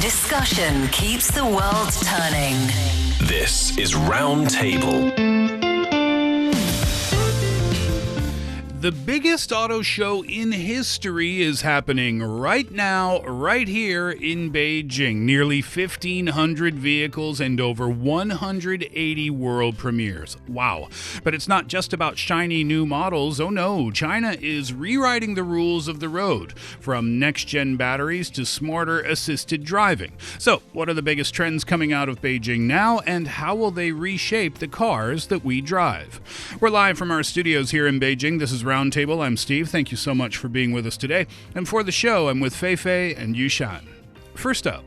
Discussion keeps the world turning. This is Roundtable. The biggest auto show in history is happening right now, right here in Beijing. Nearly 1,500 vehicles and over 180 world premieres. Wow. But it's not just about shiny new models. Oh no, China is rewriting the rules of the road, from next-gen batteries to smarter assisted driving. So, what are the biggest trends coming out of Beijing now, and how will they reshape the cars that we drive? We're live from our studios here in Beijing. This is Roundtable. I'm Steve. Thank you so much for being with us today. And for the show, I'm with Fei Fei and Yushan. First up,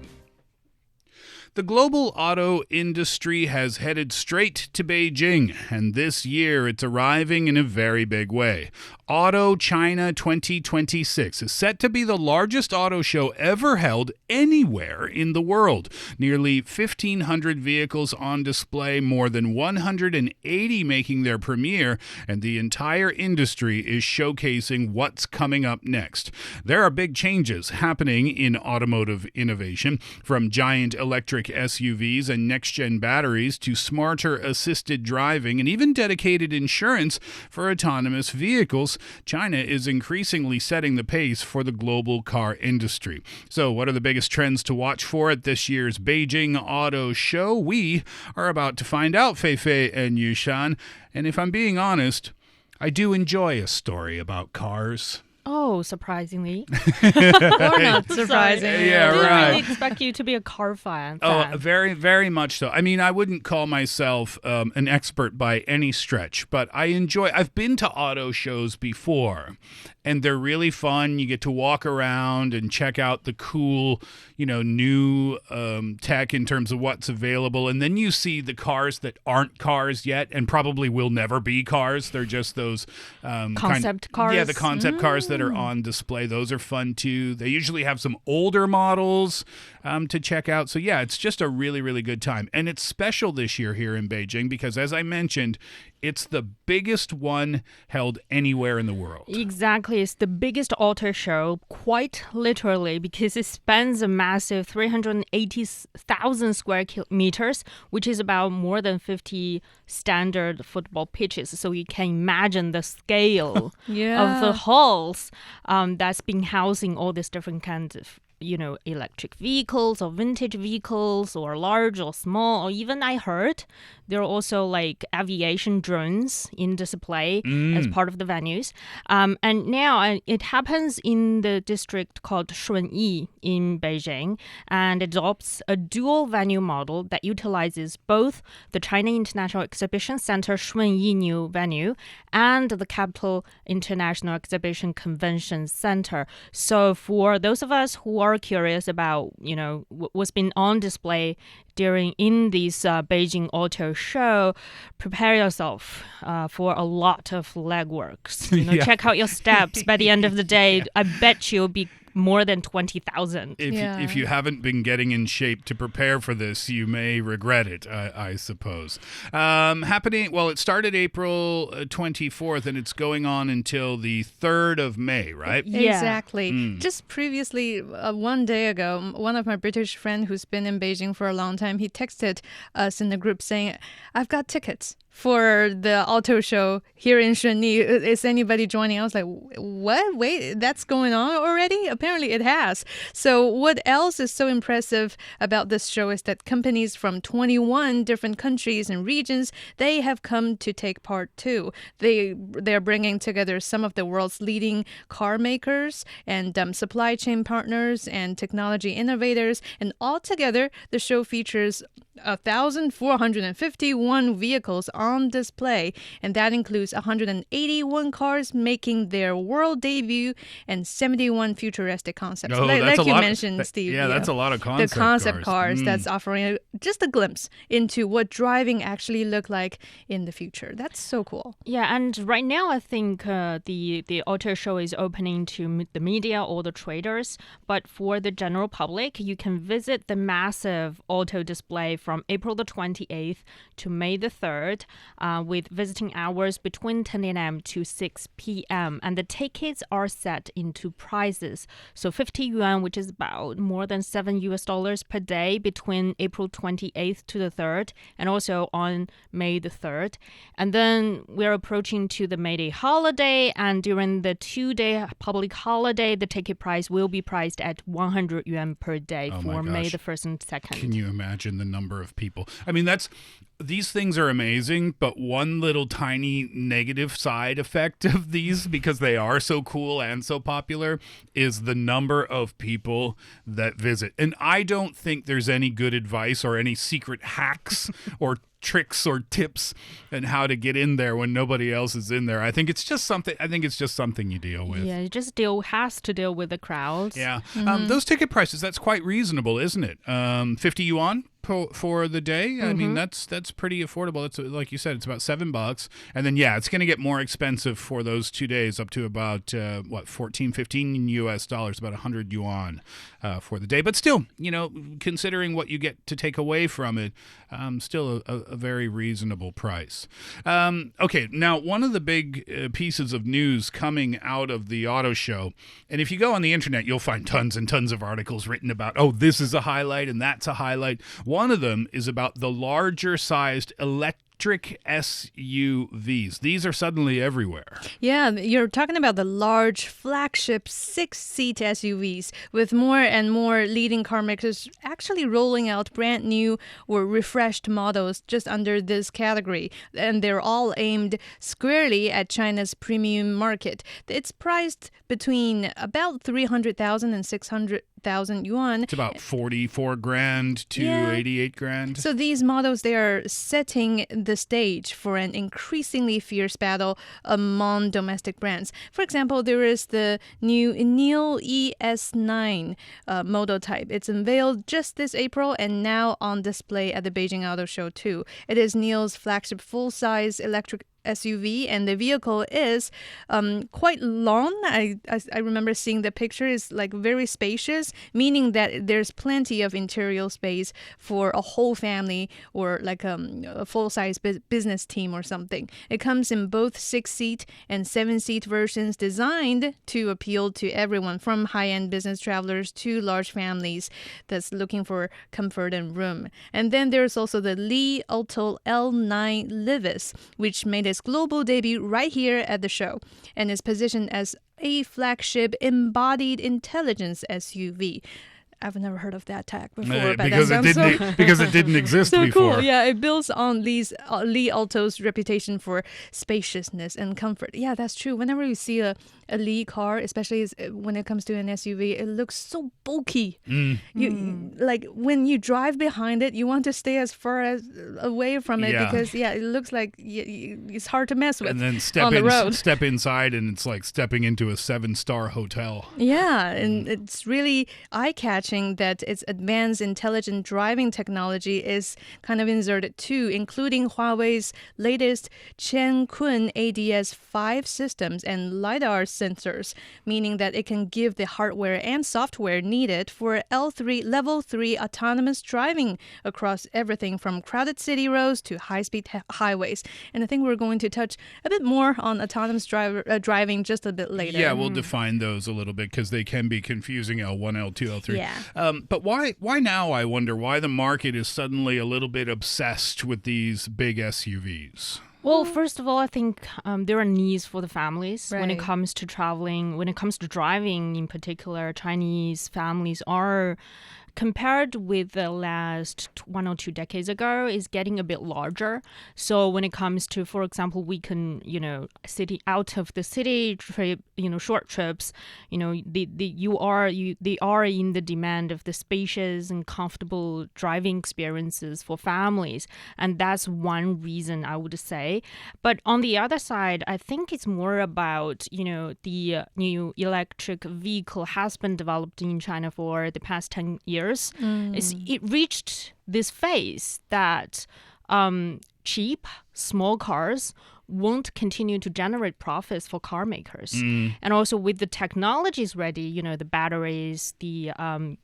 the global auto industry has headed straight to Beijing, and this year it's arriving in a very big way. Auto China 2026 is set to be the largest auto show ever held anywhere in the world. Nearly 1,500 vehicles on display, more than 180 making their premiere, and the entire industry is showcasing what's coming up next. There are big changes happening in automotive innovation, from giant electric SUVs and next-gen batteries to smarter assisted driving and even dedicated insurance for autonomous vehicles. China is increasingly setting the pace for the global car industry. So what are the biggest trends to watch for at this year's Beijing Auto Show? We are about to find out, Fei Fei and Yushan. And if I'm being honest, I do enjoy a story about cars. Oh, surprisingly. Or not surprisingly. Yeah, I didn't right. really expect you to be a car fan. Oh, very, very much so. I mean, I wouldn't call myself an expert by any stretch, but I've been to auto shows before, and they're really fun. You get to walk around and check out the cool, new tech in terms of what's available. And then you see the cars that aren't cars yet and probably will never be cars. They're just those Concept cars? Yeah, the concept cars that are on display. Those are fun too. They usually have some older models to check out. So yeah, it's just a really, really good time. And it's special this year here in Beijing because, as I mentioned, it's the biggest one held anywhere in the world. Exactly. It's the biggest auto show, quite literally, because it spans a massive 380,000 square kilometers, which is about more than 50 standard football pitches. So you can imagine the scale of the halls that's been housing all these different kinds of electric vehicles or vintage vehicles or large or small, or even I heard there are also like aviation drones in display as part of the venues. And now it happens in the district called Shunyi in Beijing, and adopts a dual venue model that utilizes both the China International Exhibition Center Shunyi new venue and the Capital International Exhibition Convention Center. So for those of us who are curious about, what's been on display in this Beijing Auto Show, prepare yourself for a lot of legworks. Check out your steps. By the end of the day, I bet you'll be more than 20,000. If you haven't been getting in shape to prepare for this, you may regret it, I suppose. It started April 24th, and it's going on until the 3rd of May, right? Yeah. Exactly. Just previously, one day ago, one of my British friends who's been in Beijing for a long time, he texted us in the group saying, I've got tickets for the auto show here in Shunyi. Is anybody joining? I was like, what? Wait, that's going on already? Apparently it has. So what else is so impressive about this show is that companies from 21 different countries and regions, they have come to take part too. They're bringing together some of the world's leading car makers and supply chain partners and technology innovators. And altogether, the show features 1,451 vehicles on display, and that includes 181 cars making their world debut and 71 futuristic concepts. Like you mentioned, Steve. Yeah, that's a lot of concept cars. The concept cars that's offering just a glimpse into what driving actually look like in the future. That's so cool. Yeah, and right now I think the auto show is opening to the media or the traders, but for the general public, you can visit the massive auto display from from April the 28th to May the 3rd, with visiting hours between 10 a.m. to 6 p.m. And the tickets are set into prices. So 50 yuan, which is about more than $7 per day between April 28th to the 3rd, and also on May the 3rd. And then we're approaching to the May Day holiday, and during the 2-day public holiday, the ticket price will be priced at 100 yuan per day for May the 1st and 2nd. Can you imagine the number of people? I mean, these things are amazing, but one little tiny negative side effect of these, because they are so cool and so popular, is the number of people that visit. And I don't think there's any good advice or any secret hacks or tricks or tips and how to get in there when nobody else is in there. I think it's just something you deal with. Yeah, it just has to deal with the crowds. Yeah. Those ticket prices, that's quite reasonable, isn't it? 50 yuan for the day. I mean, that's pretty affordable. It's like you said, it's about $7. And then, it's going to get more expensive for those 2 days, up to about, $15 US, about 100 yuan for the day. But still, considering what you get to take away from it, still a very reasonable price. Okay, now one of the big pieces of news coming out of the auto show, and if you go on the internet, you'll find tons and tons of articles written about, this is a highlight and that's a highlight. One of them is about the larger sized electric SUVs. These are suddenly everywhere. Yeah, you're talking about the large flagship 6-seat SUVs, with more and more leading car makers actually rolling out brand new or refreshed models just under this category. And they're all aimed squarely at China's premium market. It's priced between about 300,000 and 600,000 yuan. It's about 44 grand to 88 grand. So these models, they are setting the stage for an increasingly fierce battle among domestic brands. For example, there is the new NIO ES9 model type. It's unveiled just this April and now on display at the Beijing Auto Show too. It is NIO's flagship full-size electric SUV, and the vehicle is quite long. I remember seeing the picture. Is like very spacious, meaning that there's plenty of interior space for a whole family or like a full-size business team or something. It comes in both 6-seat and 7-seat versions, designed to appeal to everyone, from high-end business travelers to large families that's looking for comfort and room. And then there's also the Li Auto L9 Livis, which made its global debut right here at the show and is positioned as a flagship embodied intelligence SUV. I've never heard of that tag before, but because it didn't exist so before. Cool. Yeah, it builds on Li Auto's reputation for spaciousness and comfort. Yeah, that's true. Whenever you see a Li car, especially when it comes to an SUV, it looks so bulky. You like when you drive behind it, you want to stay as far as away from it because it looks like it's hard to mess with. And then step inside, and it's like stepping into a 7-star hotel. Yeah, and it's really eye-catching that its advanced intelligent driving technology is kind of inserted too, including Huawei's latest Qiankun ADS-5 systems and LiDAR sensors, meaning that it can give the hardware and software needed for level 3 autonomous driving across everything from crowded city roads to high-speed highways. And I think we're going to touch a bit more on autonomous driving just a bit later. Yeah, we'll define those a little bit because they can be confusing, L1, L2, L3. Yeah. But why now, I wonder, why the market is suddenly a little bit obsessed with these big SUVs? Well, first of all, I think there are needs for the families when it Right. comes to traveling, when it comes to driving in particular. Chinese families are, compared with the last 1 or 2 decades ago, is getting a bit larger. So when it comes to, for example, we can, city out of the city trip, short trips, they are in the demand of the spacious and comfortable driving experiences for families. And that's one reason I would say. But on the other side, I think it's more about, the new electric vehicle has been developed in China for the past 10 years. It reached this phase that cheap, small cars won't continue to generate profits for car makers. And also with the technologies ready, the batteries, the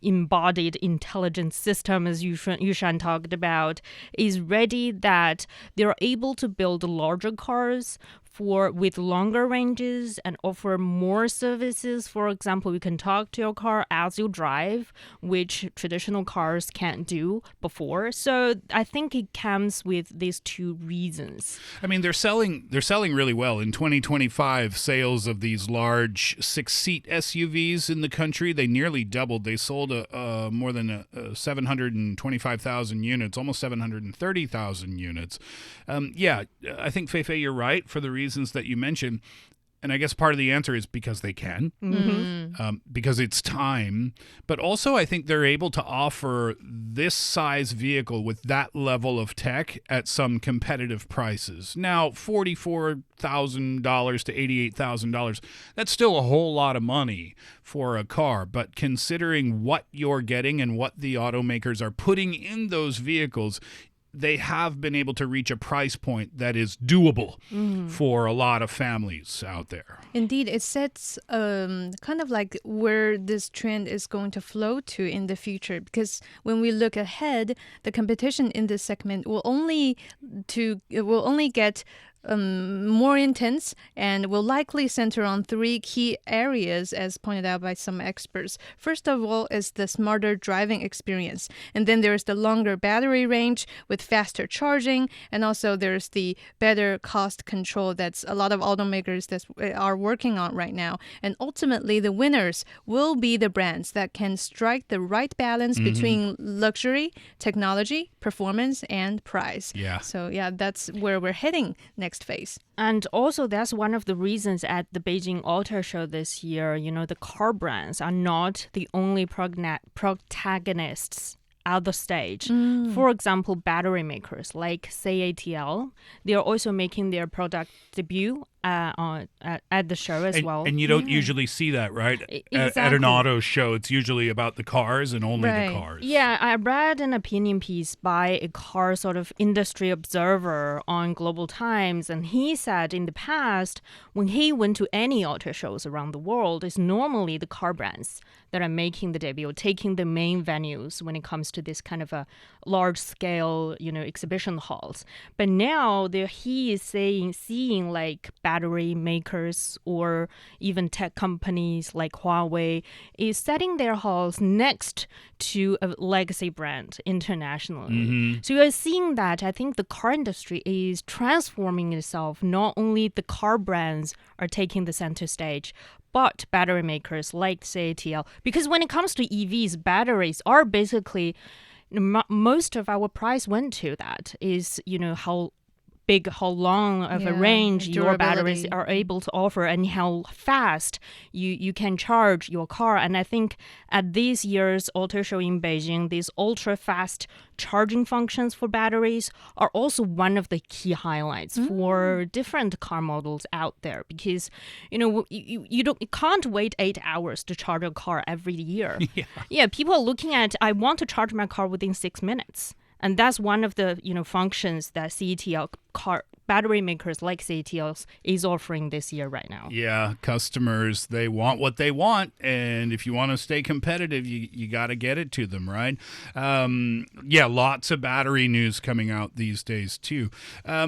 embodied intelligence system, as Yushan talked about, is ready, that they're able to build larger cars with longer ranges and offer more services. For example, you can talk to your car as you drive, which traditional cars can't do before. So I think it comes with these two reasons. I mean, they're selling really well. In 2025, sales of these large 6-seat SUVs in the country, they nearly doubled. They sold more than 725,000 units, almost 730,000 units. I think, Fei Fei, you're right for the reasons that you mentioned. And I guess part of the answer is because they can, because it's time. But also, I think they're able to offer this size vehicle with that level of tech at some competitive prices. Now, $44,000 to $88,000, that's still a whole lot of money for a car. But considering what you're getting and what the automakers are putting in those vehicles, they have been able to reach a price point that is doable for a lot of families out there. Indeed, it sets kind of like where this trend is going to flow to in the future. Because when we look ahead, the competition in this segment will only get more intense and will likely center on three key areas, as pointed out by some experts. First of all is the smarter driving experience. And then there's the longer battery range with faster charging. And also there's the better cost control that's a lot of automakers that are working on right now. And ultimately, the winners will be the brands that can strike the right balance between luxury, technology, performance, and price. Yeah. So that's where we're heading next phase. And also, that's one of the reasons at the Beijing Auto Show this year, the car brands are not the only protagonists at the stage. For example, battery makers like CATL, they are also making their product debut at the show as well. And you don't usually see that, right? Exactly. At an auto show, it's usually about the cars and only the cars. Yeah, I read an opinion piece by a car sort of industry observer on Global Times, and he said in the past, when he went to any auto shows around the world, it's normally the car brands that are making the debut, taking the main venues when it comes to this kind of a large-scale, exhibition halls. But now he is seeing like battery makers or even tech companies like Huawei is setting their halls next to a legacy brand internationally. So you're seeing that I think the car industry is transforming itself. Not only the car brands are taking the center stage, but battery makers like CATL. Because when it comes to EVs, batteries are basically, most of our price went to that is, how long of a range your batteries are able to offer and how fast you can charge your car. And I think at this year's auto show in Beijing, these ultra-fast charging functions for batteries are also one of the key highlights for different car models out there. Because, you can't wait 8 hours to charge a car every year. Yeah, people are looking at, I want to charge my car within 6 minutes. And that's one of the functions that CATL battery makers like CATL is offering this year right now. Yeah, customers, they want what they want, and if you want to stay competitive, you got to get it to them, right? Lots of battery news coming out these days too.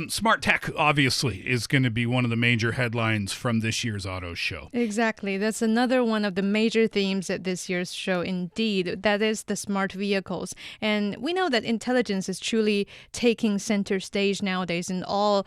Smart tech obviously is going to be one of the major headlines from this year's auto show. Exactly. That's another one of the major themes at this year's show indeed. That is the smart vehicles. And we know that intelligence is truly taking center stage nowadays in all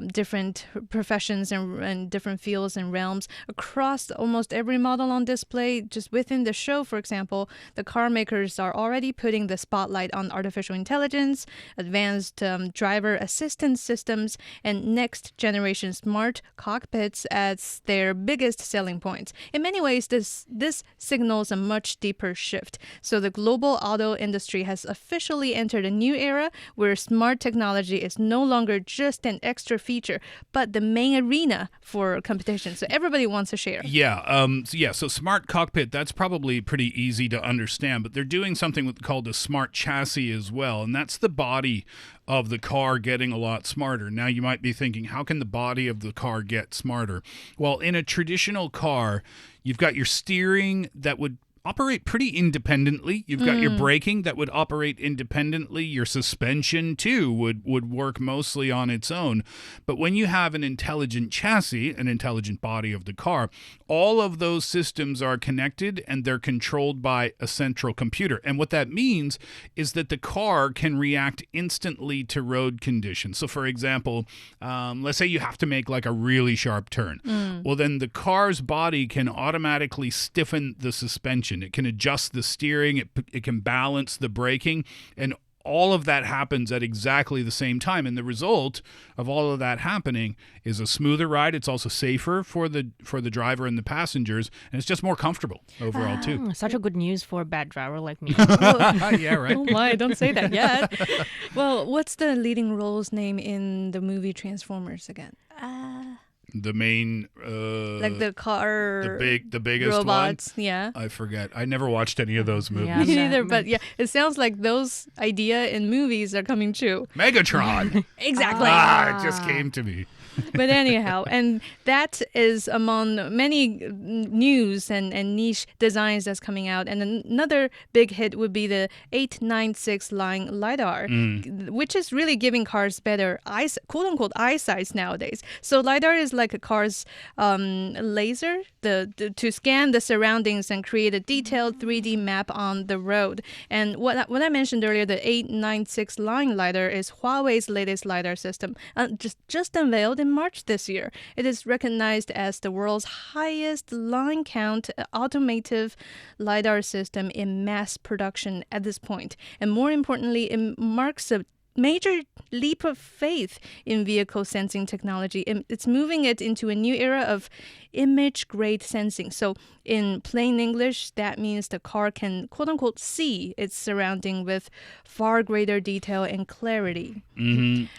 different professions and different fields and realms across almost every model on display. Just within the show, for example, the car makers are already putting the spotlight on artificial intelligence, advanced driver assistance systems, and next generation smart cockpits as their biggest selling points. In many ways, this signals a much deeper shift. So the global auto industry has officially entered a new era where smart technology is no longer just an extra feature, but the main arena for competition. So everybody wants to share. So smart cockpit, that's probably pretty easy to understand, but they're doing something called a smart chassis as well, and that's the body of the car getting a lot smarter. Now you might be thinking, how can the body of the car get smarter? Well, in a traditional car, you've got your steering that would operate pretty independently. You've got your braking that would operate independently. Your suspension, too, would work mostly on its own. But when you have an intelligent chassis, an intelligent body of the car, all of those systems are connected and they're controlled by a central computer. And what that means is that the car can react instantly to road conditions. So, for example, let's say you have to make like a really sharp turn. Well, then the car's body can automatically stiffen the suspension. It can adjust the steering, it can balance the braking, and all of that happens at exactly the same time. And the result of all of that happening is a smoother ride. It's also safer for the driver and the passengers, and it's just more comfortable overall too. Such a good news for a bad driver like me. Yeah, right. Oh my, don't say that yet. Well, what's the leading role's name in the movie Transformers again? The main, like the car, the biggest robots, one. Yeah. I forget. I never watched any of those movies. Yeah. Me neither, but yeah, it sounds like those idea in movies are coming true. Megatron. Exactly. It just came to me. But anyhow, and that is among many news and niche designs that's coming out. And another big hit would be the 896 line LiDAR, which is really giving cars better quote-unquote eyesight nowadays. So LiDAR is like a car's laser to scan the surroundings and create a detailed 3D map on the road. And what I mentioned earlier, the 896 line LiDAR is Huawei's latest LiDAR system, just unveiled in March this year. It is recognized as the world's highest line count automotive LiDAR system in mass production at this point. And more importantly, it marks a major leap of faith in vehicle sensing technology. It's moving it into a new era of image-grade sensing. So in plain English, that means the car can, quote-unquote, see its surrounding with far greater detail and clarity.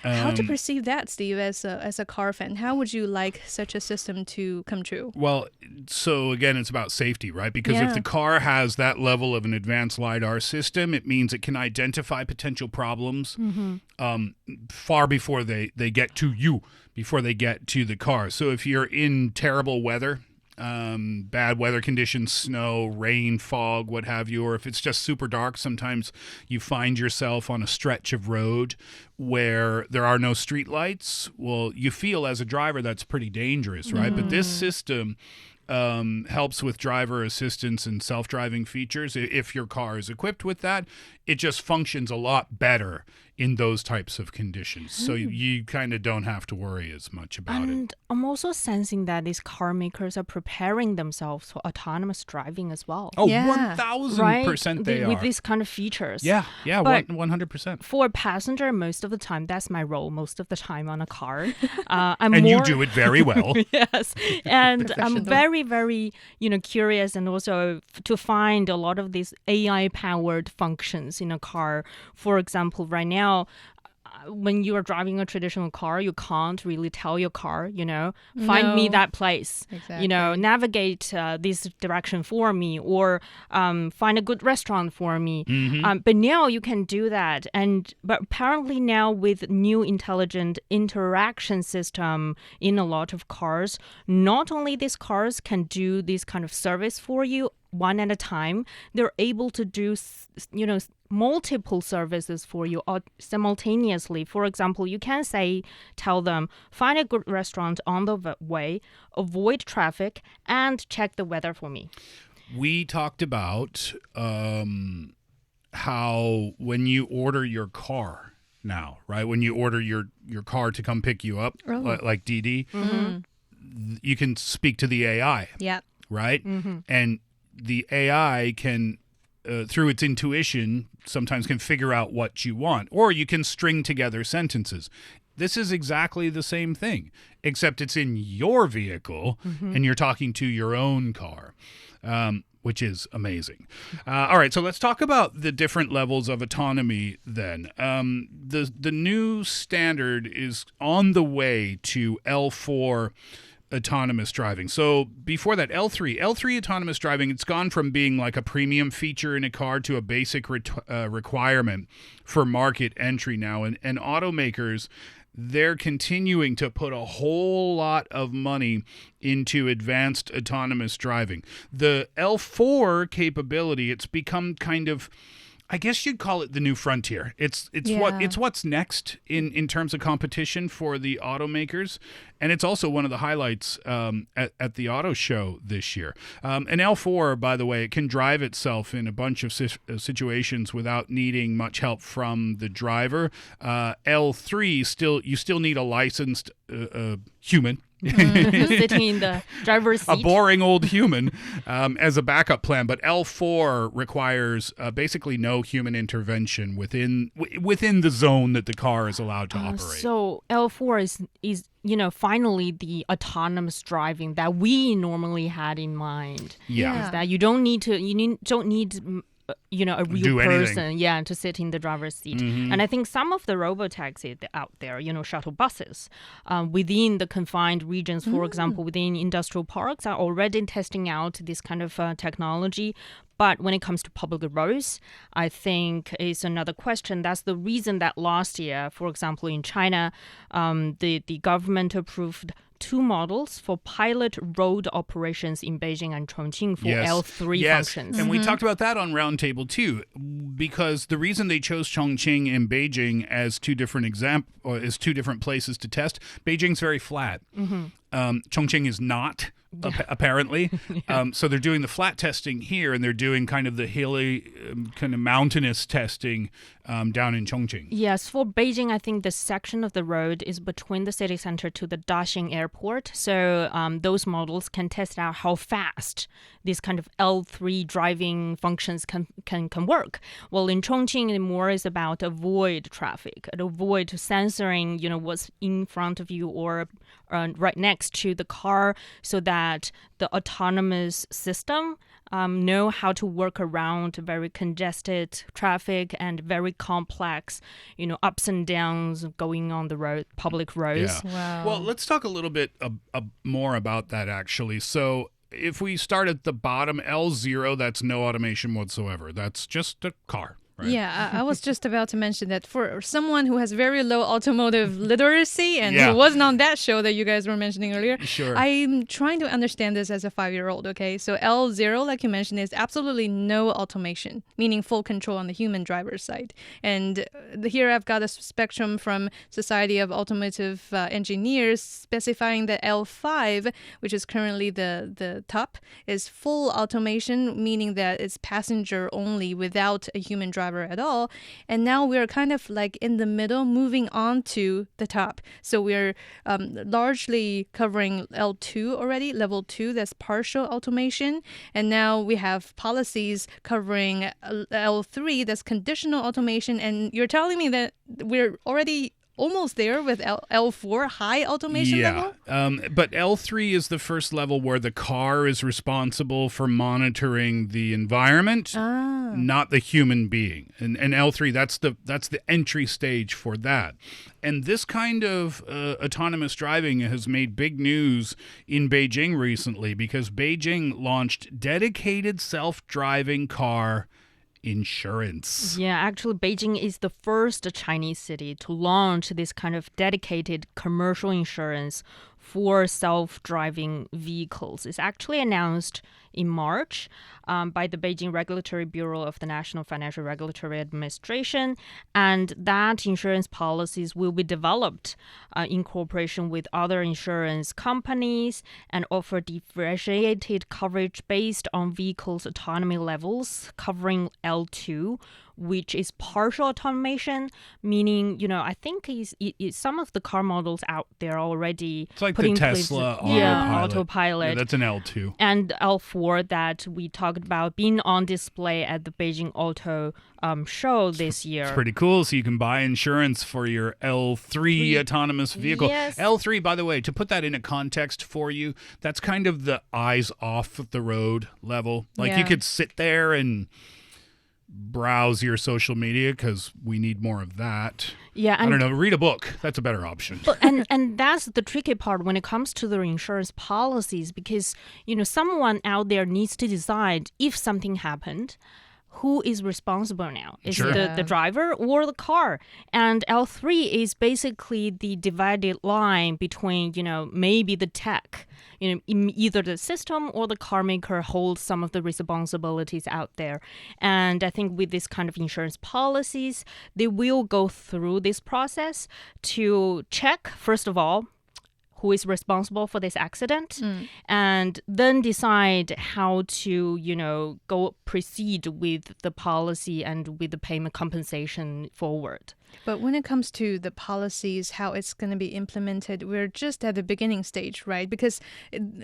How to perceive that, Steve, as a car fan? How would you like such a system to come true? Well, so again, it's about safety, right? Because if the car has that level of an advanced LiDAR system, it means it can identify potential problems far before they get to you, before they get to the car. So if you're in terrible weather, bad weather conditions, snow, rain, fog, what have you, or if it's just super dark, sometimes you find yourself on a stretch of road where there are no street lights. Well, you feel as a driver that's pretty dangerous, right? But this system helps with driver assistance and self-driving features. If your car is equipped with that, it just functions a lot better in those types of conditions. So you kind of don't have to worry as much about it. And I'm also sensing that these car makers are preparing themselves for autonomous driving as well. Oh, Yeah. 1,000% they are. With these kind of features. Yeah, But 100%. For a passenger, most of the time, that's my role most of the time on a car. And you do it very well. Yes. And I'm Professional. very, very, curious and also to find a lot of these AI-powered functions in a car. For example, right now, when you are driving a traditional car, you can't really tell your car, find me No. that place, Exactly. navigate this direction for me, or find a good restaurant for me. But now you can do that. But apparently now with new intelligent interaction system in a lot of cars, not only these cars can do this kind of service for you one at a time, they're able to do, multiple services for you simultaneously. For example, you can tell them, find a good restaurant on the way, avoid traffic, and check the weather for me. We talked about how when you order your car now, right? When you order your car to come pick you up, like DD, you can speak to the AI, Yeah. right? And the AI can, through its intuition, sometimes can figure out what you want, or you can string together sentences. This is exactly the same thing, except it's in your vehicle and you're talking to your own car. which is amazing. All right, so let's talk about the different levels of autonomy then. The new standard is on the way to L4 autonomous driving. So before that, L3 autonomous driving, it's gone from being like a premium feature in a car to a basic requirement for market entry now. And automakers, they're continuing to put a whole lot of money into advanced autonomous driving. The L4 capability, it's become kind of, I guess you'd call it the new frontier. It's what's next in terms of competition for the automakers, and it's also one of the highlights at the auto show this year. And L4, by the way, it can drive itself in a bunch of situations without needing much help from the driver. L3 you still need a licensed human. Sitting in the driver's seat. A boring old human as a backup plan, but L4 requires basically no human intervention within the zone that the car is allowed to operate. So L4 is finally the autonomous driving that we normally had in mind. Yeah. Is that you don't need a real person, to sit in the driver's seat. Mm-hmm. And I think some of the robotaxis out there, shuttle buses, within the confined regions, for example, within industrial parks, are already testing out this kind of technology. But when it comes to public roads, I think is another question. That's the reason that last year, for example, in China, the government approved 2 models for pilot road operations in Beijing and Chongqing for L3 functions. And we talked about that on Roundtable too, because the reason they chose Chongqing and Beijing as two different places to test, Beijing's very flat. Chongqing is not. Apparently. So they're doing the flat testing here, and they're doing kind of the hilly, kind of mountainous testing down in Chongqing. Yes, for Beijing, I think the section of the road is between the city center to the Daxing airport. So those models can test out how fast these kind of L3 driving functions can work. Well, in Chongqing, it more is about avoid traffic, avoid censoring, what's in front of you or right next to the car, so that the autonomous system know how to work around very congested traffic and very complex, ups and downs going on the road, public roads. Yeah. Wow. Well, let's talk a little bit more about that, actually. So if we start at the bottom, L0, that's no automation whatsoever. That's just a car. Right. Yeah, I was just about to mention that for someone who has very low automotive literacy and who wasn't on that show that you guys were mentioning earlier, Sure. I'm trying to understand this as a 5-year-old, okay? So L0, like you mentioned, is absolutely no automation, meaning full control on the human driver's side. And here I've got a spectrum from Society of Automotive Engineers specifying that L5, which is currently the top, is full automation, meaning that it's passenger only without a human driver at all. And now we're kind of like in the middle, moving on to the top. So we're largely covering L2 already, level 2, that's partial automation. And now we have policies covering L3, that's conditional automation. And you're telling me that we're already almost there with L4, high automation level? But L3 is the first level where the car is responsible for monitoring the environment, not the human being. And L3, that's the entry stage for that. And this kind of autonomous driving has made big news in Beijing recently, because Beijing launched dedicated self-driving car insurance. Yeah, actually, Beijing is the first Chinese city to launch this kind of dedicated commercial insurance for self-driving vehicles. It's actually announced in March by the Beijing Regulatory Bureau of the National Financial Regulatory Administration, and that insurance policies will be developed in cooperation with other insurance companies and offer differentiated coverage based on vehicles' autonomy levels, covering L2, which is partial automation, meaning, I think some of the car models out there already It's like putting the place- Tesla autopilot. Yeah, that's an L2. And L4 that we talked about being on display at the Beijing Auto show this year. It's pretty cool. So you can buy insurance for your L3 autonomous vehicle. Yes. L3, by the way, to put that in a context for you, that's kind of the eyes off the road level. Like you Yeah. could sit there and browse your social media because we need more of that. Yeah, I and don't know. Read a book. That's a better option. But, and that's the tricky part when it comes to the insurance policies, because someone out there needs to decide if something happened, who is responsible now? Is Sure. it the driver or the car? And L3 is basically the divided line between, maybe the tech, either the system or the car maker holds some of the responsibilities out there. And I think with this kind of insurance policies, they will go through this process to check, first of all, who is responsible for this accident, and then decide how to, proceed with the policy and with the payment compensation forward. But when it comes to the policies, how it's going to be implemented, we're just at the beginning stage, right? Because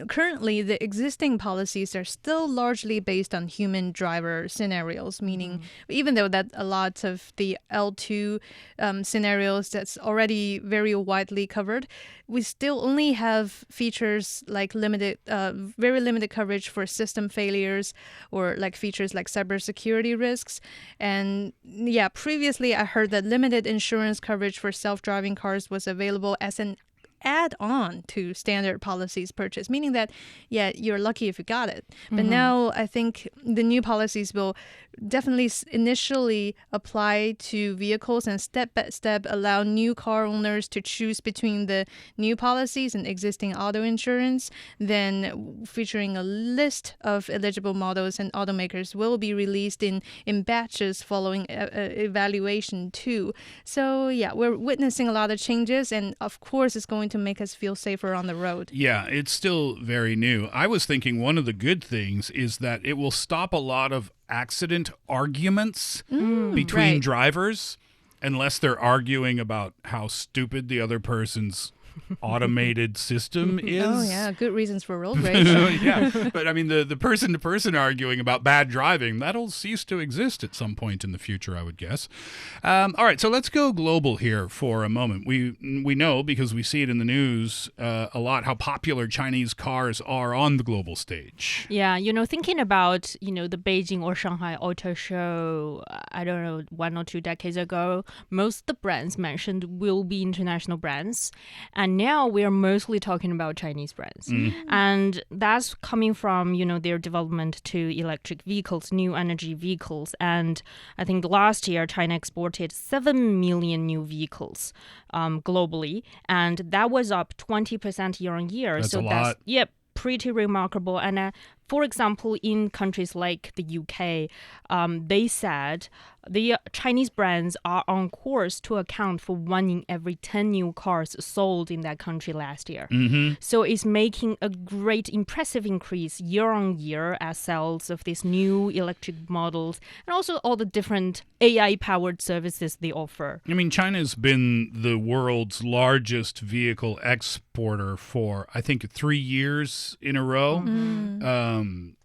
currently the existing policies are still largely based on human driver scenarios, meaning even though that a lot of the L2 scenarios that's already very widely covered, we still only have features like very limited coverage for system failures or like features like cybersecurity risks. And yeah, previously I heard that limited insurance coverage for self-driving cars was available as an add-on to standard policies purchase, meaning that, yeah, you're lucky if you got it. But now I think the new policies will definitely initially apply to vehicles and step by step allow new car owners to choose between the new policies and existing auto insurance, then featuring a list of eligible models, and automakers will be released in batches following evaluation too. So yeah, we're witnessing a lot of changes, and of course it's going to make us feel safer on the road. Yeah, it's still very new. I was thinking one of the good things is that it will stop a lot of accident arguments between right. drivers, unless they're arguing about how stupid the other person's automated system is. Oh yeah, good reasons for road rage. Yeah, but I mean the person-to-person arguing about bad driving, that'll cease to exist at some point in the future, I would guess. All right, so let's go global here for a moment. We know, because we see it in the news a lot, how popular Chinese cars are on the global stage. Yeah, thinking about, the Beijing or Shanghai Auto Show, I don't know, 1 or 2 decades ago, most of the brands mentioned will be international brands. And now we are mostly talking about Chinese brands. And that's coming from, their development to electric vehicles, new energy vehicles. And I think last year, China exported 7 million new vehicles globally. And that was up 20% year on year. That's a lot. That's pretty remarkable. And for example, in countries like the UK, they said the Chinese brands are on course to account for 1 in every 10 new cars sold in that country last year. So it's making a great, impressive increase year on year as sales of these new electric models, and also all the different AI-powered services they offer. I mean, China's been the world's largest vehicle exporter for, I think, 3 years in a row.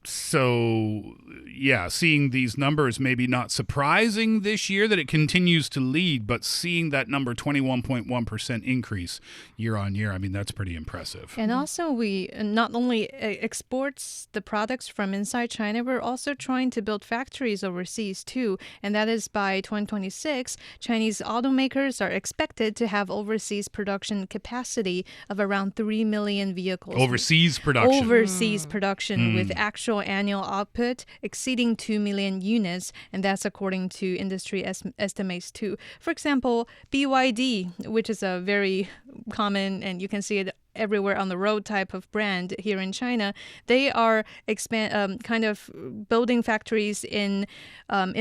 So, yeah, seeing these numbers, maybe not surprising this year that it continues to lead, but seeing that number 21.1% increase year on year, I mean, that's pretty impressive. And also, we not only exports the products from inside China, we're also trying to build factories overseas too. And that is by 2026, Chinese automakers are expected to have overseas production capacity of around 3 million vehicles. Overseas production. Overseas production with actual annual output exceeding 2 million units, and that's according to industry estimates too. For example, BYD, which is a very common, and you can see it everywhere on the road type of brand here in China, they are kind of building factories in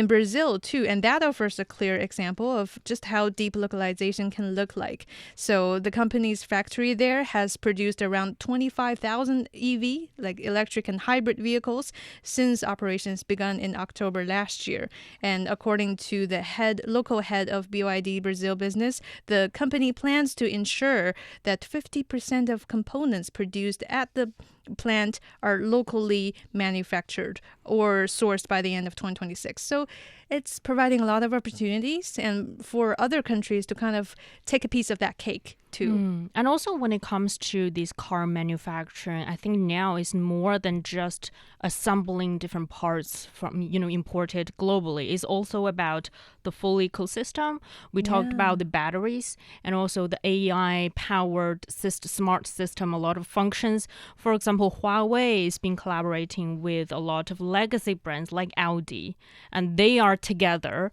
Brazil too, and that offers a clear example of just how deep localization can look like. So the company's factory there has produced around 25,000 EV, like electric and hybrid vehicles, since operations began in October last year. And according to the local head of BYD Brazil business, the company plans to ensure that 50% of components produced at the plant are locally manufactured or sourced by the end of 2026. So it's providing a lot of opportunities and for other countries to kind of take a piece of that cake too. And also when it comes to this car manufacturing, I think now it's more than just assembling different parts from, imported globally. It's also about the full ecosystem. We talked about the batteries and also the AI-powered smart system, a lot of functions. For example, Huawei has been collaborating with a lot of legacy brands like Audi, and they are together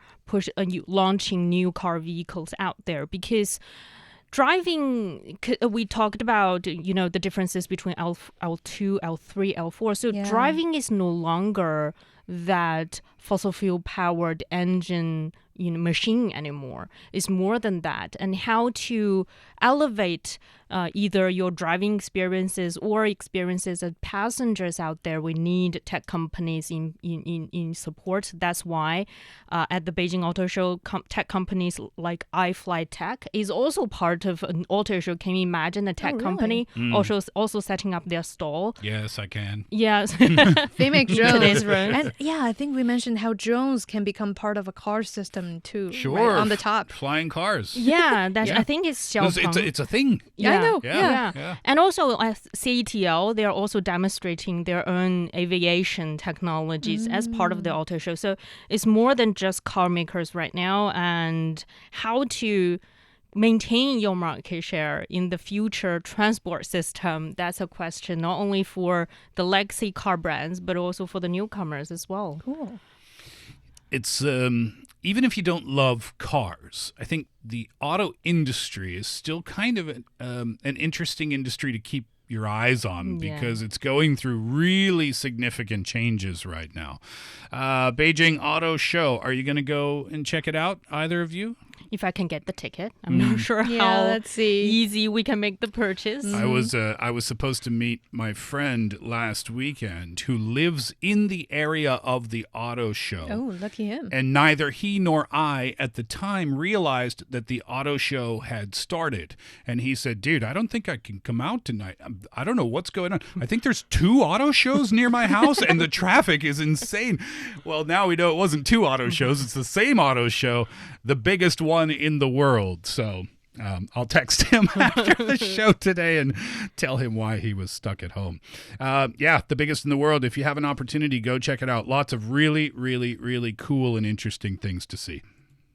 launching new car vehicles out there because driving, we talked about, the differences between L2, L3, L4. So driving is no longer that fossil fuel powered engine machine anymore. It's more than that. And how to elevate either your driving experiences or experiences as passengers out there, we need tech companies in support. That's why at the Beijing Auto Show, tech companies like iFlyTech is also part of an auto show. Can you imagine a tech company also setting up their stall? Yes, I can. Yes. They make drones. And I think we mentioned how drones can become part of a car system too. Sure. Right, on the top. Flying cars. Yeah, I think it's It's a thing. Yeah, I know. Yeah. And also at CETL, they're also demonstrating their own aviation technologies as part of the auto show. So it's more than just car makers right now, and how to maintain your market share in the future transport system. That's a question not only for the legacy car brands, but also for the newcomers as well. Cool. It's even if you don't love cars, I think the auto industry is still kind of an interesting industry to keep your eyes on because it's going through really significant changes right now. Beijing Auto Show. Are you going to go and check it out, either of you? If I can get the ticket. I'm not sure how let's see. easy we can make the purchase. I was supposed to meet my friend last weekend who lives in the area of the auto show. Oh, lucky him. And neither he nor I at the time realized that the auto show had started. And he said, dude, I don't think I can come out tonight. I don't know what's going on. I think there's 2 auto shows near my house and the traffic is insane. Well, now we know it wasn't 2 auto shows. It's the same auto show, the biggest one in the world. So I'll text him after the show today and tell him why he was stuck at home. The biggest in the world. If you have an opportunity, go check it out. Lots of really, really, really cool and interesting things to see.